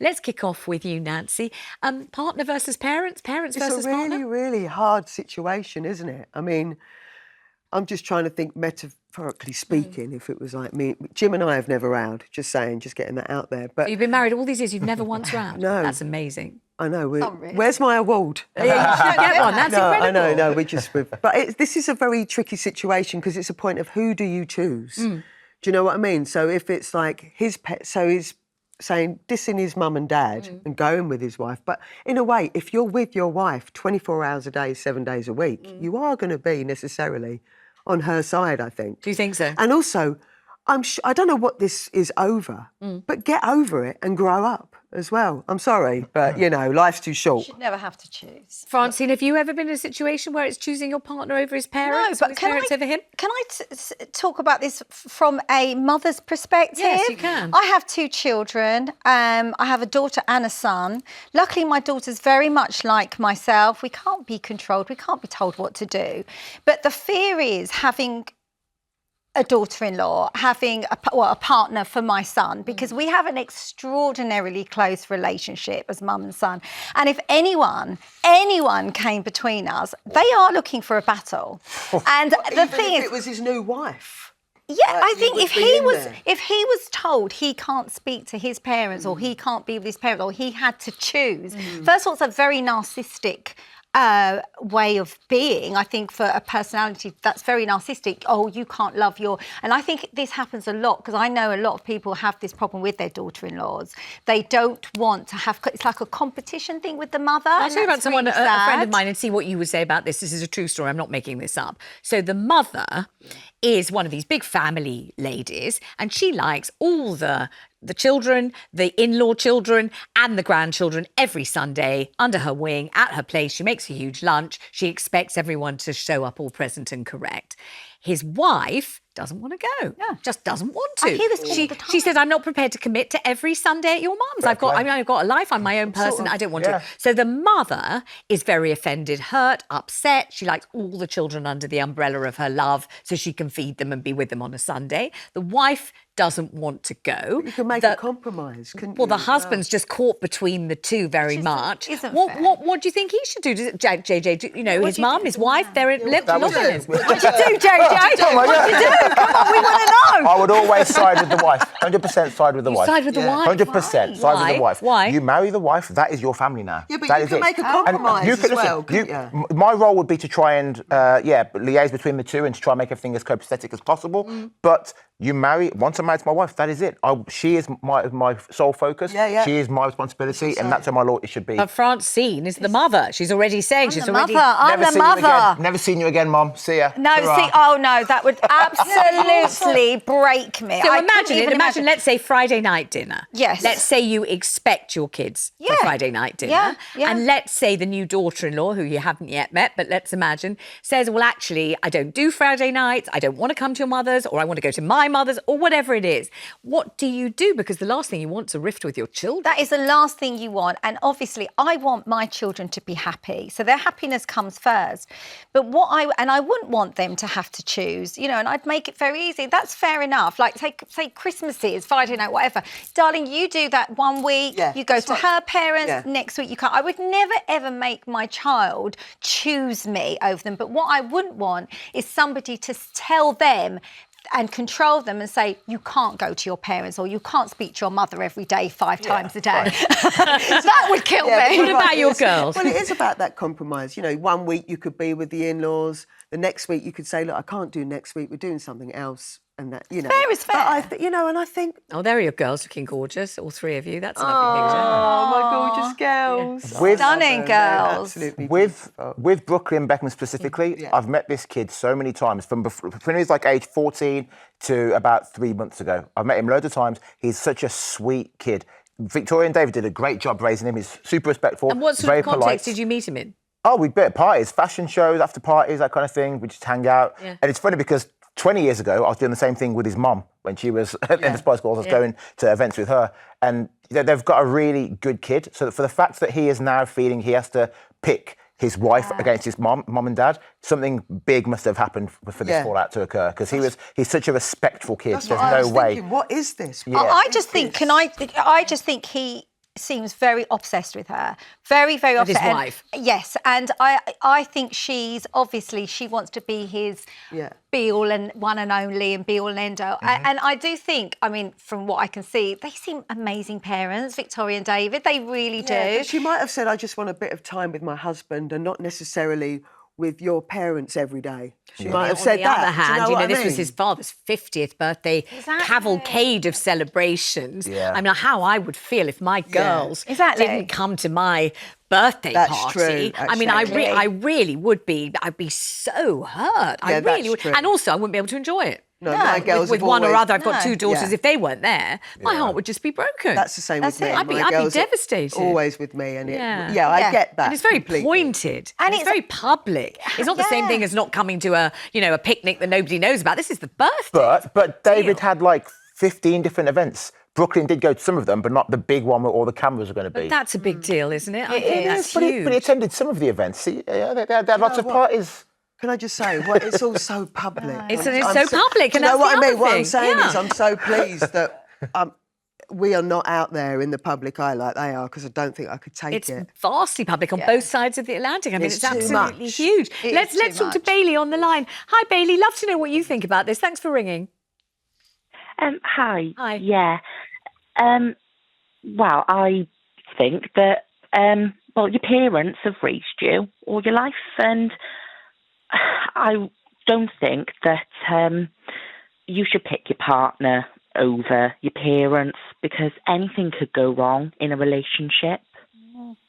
Let's kick off with you, Nancy. Partner versus parents, parents versus partner? It's a really, really hard situation, isn't it? I mean, I'm just trying to think metaphorically speaking, if it was like me. Jim and I have never rowed, just saying, just getting that out there. But So you've been married all these years, you've never once rowed? No. That's amazing. I know. Where's my award? Yeah, you should get one. That's incredible. No, this is a very tricky situation because it's a point of who do you choose? Do you know what I mean? So if it's like his pet, so he's saying dissing his mum and dad and going with his wife. But in a way, if you're with your wife 24 hours a day, 7 days a week, you are going to be necessarily on her side, I think. Do you think so? And also, I don't know what this is over, but get over it and grow up as well. I'm sorry, but, you know, life's too short. You should never have to choose. Francine, have you ever been in a situation where it's choosing your partner over his parents? No, but or his parents over him? Can I talk about this from a mother's perspective? Yes, you can. I have 2 children. I have a daughter and a son. Luckily, my daughter's very much like myself. We can't be controlled. We can't be told what to do. But the fear is having a daughter-in-law, having a partner for my son, because we have an extraordinarily close relationship as mum and son. And if anyone came between us, they are looking for a battle. And the thing is, it was his new wife. Yeah, I think if he was told he can't speak to his parents or he can't be with his parents or he had to choose, first of all, it's a very narcissistic way of being. I think for a personality that's very narcissistic, oh, you can't love your... And I think this happens a lot because I know a lot of people have this problem with their daughter-in-laws. They don't want to have... It's like a competition thing with the mother. I'll tell you about someone, really a friend of mine, and see what you would say about this. This is a true story. I'm not making this up. So the mother is one of these big family ladies, and she likes all the children, the in-law children and the grandchildren every Sunday under her wing, at her place. She makes a huge lunch. She expects everyone to show up all present and correct. His wife doesn't want to go. Yeah. Just doesn't want to. I hear this all the time. She says, I'm not prepared to commit to every Sunday at your mum's. I've got a life. I'm my own person. I don't want to. So the mother is very offended, hurt, upset. She likes all the children under the umbrella of her love so she can feed them and be with them on a Sunday. The wife doesn't want to go. But you can make a compromise, couldn't you? Well, the husband's just caught between the two very much. What do you think he should do? JJ, you know, his mum, his wife, they're look at him. What do you do, JJ? What do you do? Come on, we want to know. I would always side with the wife. 100% side with the wife. Side with the wife? 100% side with the wife. Why? You marry the wife, that is your family now. Yeah, but that you can make a compromise as well, couldn't you? My role would be to try and, liaise between the two and to try and make everything as copacetic as possible. But you marry, once I'm married to my wife, that is it. She is my sole focus. She is my responsibility, and that's how my loyalty should be. But Francine is the mother. She's already saying I'm the mother. Never seen you again, Mum. See ya. No, that would absolutely break me. So imagine, let's say Friday night dinner. Yes. Let's say you expect your kids for Friday night dinner. Yeah. And let's say the new daughter-in-law, who you haven't yet met, but let's imagine, says, well, actually, I don't do Friday nights. I don't want to come to your mother's, or I want to go to my mother's, or whatever it is. What do you do? Because the last thing you want is a rift with your children. That is the last thing you want. And obviously, I want my children to be happy. So their happiness comes first. But I wouldn't want them to have to choose, you know, and I'd make it very easy. That's fair enough. Like, say Christmases, Friday night, whatever. Darling, you do that one week. You go to her parents. Next week, you can't. I would never, ever make my child choose me over them. But what I wouldn't want is somebody to tell them and control them and say, you can't go to your parents or you can't speak to your mother every day 5 times a day. Right. That would kill me. What about your girls? Well, it is about that compromise. You know, one week you could be with the in-laws. The next week you could say, look, I can't do next week. We're doing something else. And that, you know. Fair is fair. But and I think... Oh, there are your girls looking gorgeous, all 3 of you. That's a lovely picture. Oh, my gorgeous girls. With, Stunning girls. With Brooklyn Beckham specifically, I've met this kid so many times, from when he was like age 14 to about 3 months ago. I've met him loads of times. He's such a sweet kid. Victoria and David did a great job raising him. He's super respectful. And what sort very of context polite. did you meet him in? Oh, we'd be at parties, fashion shows, after parties, that kind of thing. We just hang out. Yeah. And it's funny because 20 years ago, I was doing the same thing with his mum when she was in the Spice Girls. I was going to events with her. And they've got a really good kid. So for the fact that he is now feeling he has to pick his wife against his mum and dad, something big must have happened for this fallout to occur. Because he's such a respectful kid. That's There's what I no was way. Thinking, what is this? I just think he seems very obsessed with her. Very, very With his obsessed. wife. Yes, and I think she wants to be his be all and one and only and be all and end all. And I do think, I mean, from what I can see, they seem amazing parents, Victoria and David. They really do. But she might have said, I just want a bit of time with my husband and not necessarily with your parents every day. She might have said that. On the other hand, Do you know, this what I was mean? his father's 50th birthday cavalcade of celebrations. Yeah. I mean, how I would feel if my girls Exactly. didn't come to my birthday That's party. true, I mean, actually. I really would be. I'd be so hurt. I Yeah, really that's would. true. And also, I wouldn't be able to enjoy it. No, my girls with have one or always- other. I've got two daughters. Yeah. If they weren't there, my heart would just be broken. That's the same That's with me. it. I'd be My girls are devastated. Always with me, and I Yeah. get that. And it's very completely. pointed. And And it's it's- very public. It's not the same Yeah. thing as not coming to a picnic that nobody knows about. This is the birthday. But David had like 15 different events. Brooklyn did go to some of them, but not the big one where all the cameras are going to be. That's a big deal, isn't it? I think is, that's but, huge. but he attended some of the events. See, they had lots of parties. Can I just say, it's all so public. It's I'm so public, Do and you know that's what the I mean? other What I'm thing. saying is, Yeah. I'm so pleased that we are not out there in the public eye like they are, because I don't think I could take It's it. vastly public on both sides of the Atlantic. I mean, It's it's too absolutely much. huge. It Let's is too talk to much. Bailey on the line. Hi, Bailey. Love to know what you think about this. Thanks for ringing. Hi. Hi. Yeah. Well, I think that, your parents have raised you all your life, and I don't think that you should pick your partner over your parents, because anything could go wrong in a relationship.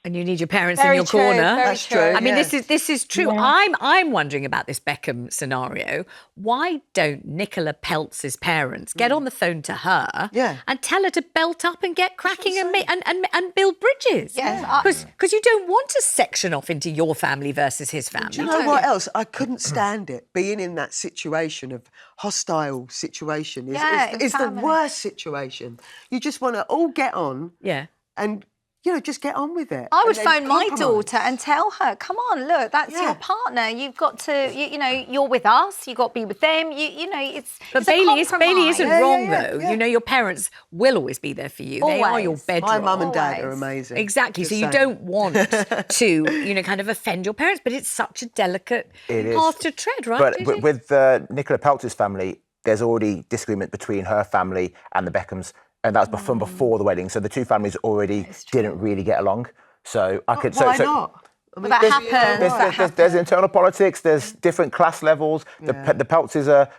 And you need your parents Very in your true, corner. very That's true. I mean, yeah. this is true. Yeah. I'm wondering about this Beckham scenario. Why don't Nicola Peltz's parents get on the phone to her and tell her to belt up and get cracking and build bridges? Yes, Because you don't want to section off into your family versus his family. Do you know what else? I couldn't stand it. Being in that situation of hostile situation is in the family. worst situation. You just want to all get on Yeah. and, just get on with it. I would and then phone my compromise. daughter and tell her, come on, look, that's your partner. You've got to, you're with us. You've got to be with them. It's But it's a Bailey compromise. isn't wrong, though. You know, your parents will always be there for you. They are your Always. bedrock. My mum and dad are Always. amazing. Exactly. Just So you saying. don't want to, kind of offend your parents, but it's such a delicate path to tread, right? But JJ? with Nicola Peltz's family, there's already disagreement between her family and the Beckhams, and that was from before the wedding. So the two families already didn't really get along. So I could. Why not? I mean, That happens. There's internal politics. There's different class levels. The Peltzes are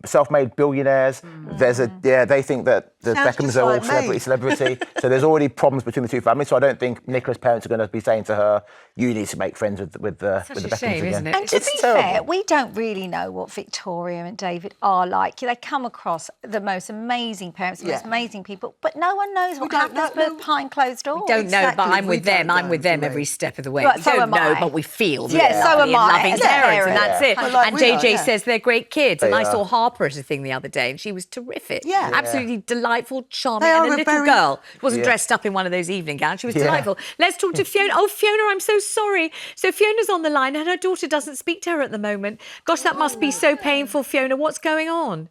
self-made billionaires. They think that the Sounds Beckhams just are all like me. celebrity. So there's already problems between the two families. So I don't think Nicola's parents are going to be saying to her, "You need to make friends with the Such a Beckhams shame, again." isn't it? And to It's be terrible. fair, we don't really know what Victoria and David are like. They come across the most amazing parents, the most amazing people, but no one knows what don't happens know. behind closed doors. Don't know, but Exactly, I'm we with them. don't I'm with know, them do we? every step of the way. Right, We so don't am know, I. but we feel that Yeah, they're so lovely am I, and loving as a parents, and parent. that's it. Well, like and we are, JJ yeah. says they're great kids, and They I saw are. Harper at a thing the other day, and she was terrific. Yeah. Absolutely delightful, charming, They and are a a little very- girl. She wasn't dressed up in one of those evening gowns. She was delightful. Let's talk to Fiona. Oh, Fiona, I'm so sorry. So Fiona's on the line, and her daughter doesn't speak to her at the moment. Gosh, that must be so painful, Fiona. What's going on?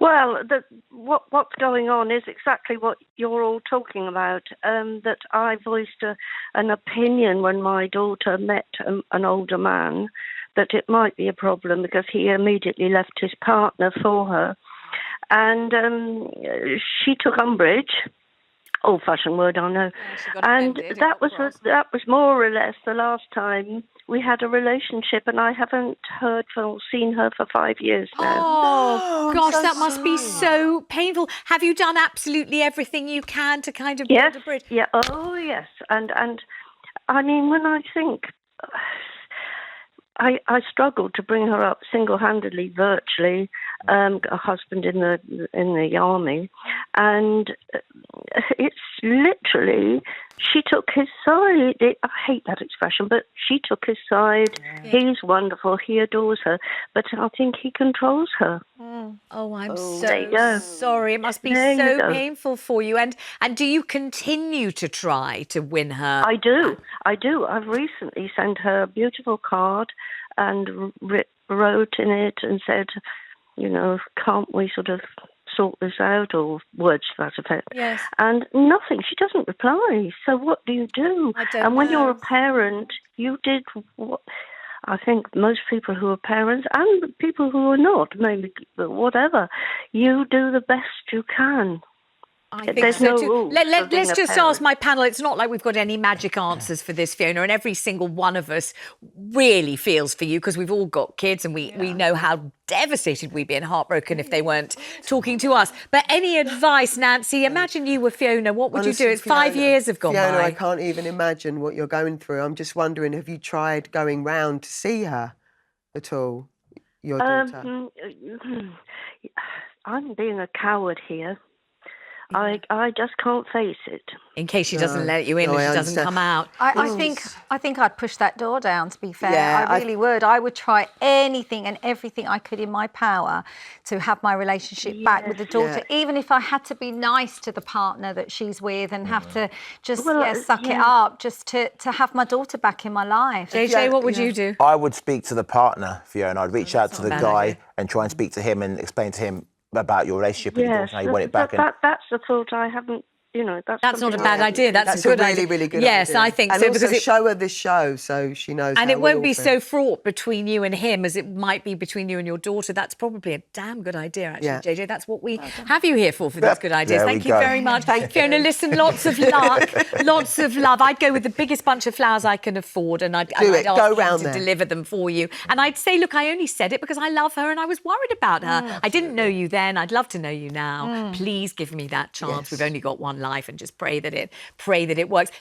Well, what's going on is exactly what you're all talking about. That I voiced an opinion when my daughter met an older man that it might be a problem because he immediately left his partner for her, and she took umbrage. Old-fashioned word, I know. she got And offended and that got was more or less the last time we had a relationship, and I haven't heard or seen her for 5 years now. Oh, I'm gosh, so that must be sorry. so painful. Have you done absolutely everything you can to kind of Yes, build a bridge? yeah, oh yes, and I mean when I think. I struggled to bring her up single-handedly, virtually. A husband in the army, and it's literally she took his side. I hate that expression, but she took his side. He's wonderful. He adores her, but I think he controls her. Oh, I'm There you so go. sorry. It must be There you so go. painful for you. And do you continue to try to win her? I do. I've recently sent her a beautiful card and wrote in it and said, can't we sort of sort this out, or words to that effect. Yes. And nothing. She doesn't reply. So what do you do? I don't and when know. you're a parent, you did what I think most people who are parents and people who are not, maybe whatever, you do the best you can. I think There's so no too. rules for being Let's a just parent. ask my panel. It's not like we've got any magic answers for this, Fiona, and every single one of us really feels for you because we've all got kids and we know how devastated we'd be and heartbroken if they weren't talking to us. But any advice, Nancy? Imagine you were Fiona. What would you do? Honestly, It's 5 Fiona- years have gone Fiona, by. I can't even imagine what you're going through. I'm just wondering, have you tried going round to see her at all, your daughter? I'm being a coward here. I just can't face it. In case she doesn't let you in No, and I she doesn't understand. come out. I think I'd push that door down, to be fair. Yeah, I really would. I would try anything and everything I could in my power to have my relationship back with the daughter, even if I had to be nice to the partner that she's with and have to just suck it up just to have my daughter back in my life. JJ, what would you do? I would speak to the partner, Fiona. I'd reach out to the bad guy idea. and try and speak to him and explain to him about your relationship with your daughter, how you want it back. That's the thought I haven't. That's not a something bad I- idea. That's a good really, idea. really good Yes, idea. I think and so. Also because it, show her this show so she knows. and how it we won't all be feel. so fraught between you and him as it might be between you and your daughter. That's probably a damn good idea, actually, Yeah. JJ. That's what we have you here for these good ideas. There Thank we you go. very much. Fiona, listen, lots of luck, lots of love. I'd go with the biggest bunch of flowers I can afford and I'd Do it. ask Go him round to there. deliver them for you. And I'd say, look, I only said it because I love her and I was worried about her. I didn't know you then. I'd love to know you now. Please give me that chance. Yes. We've only got one life and just pray that it works.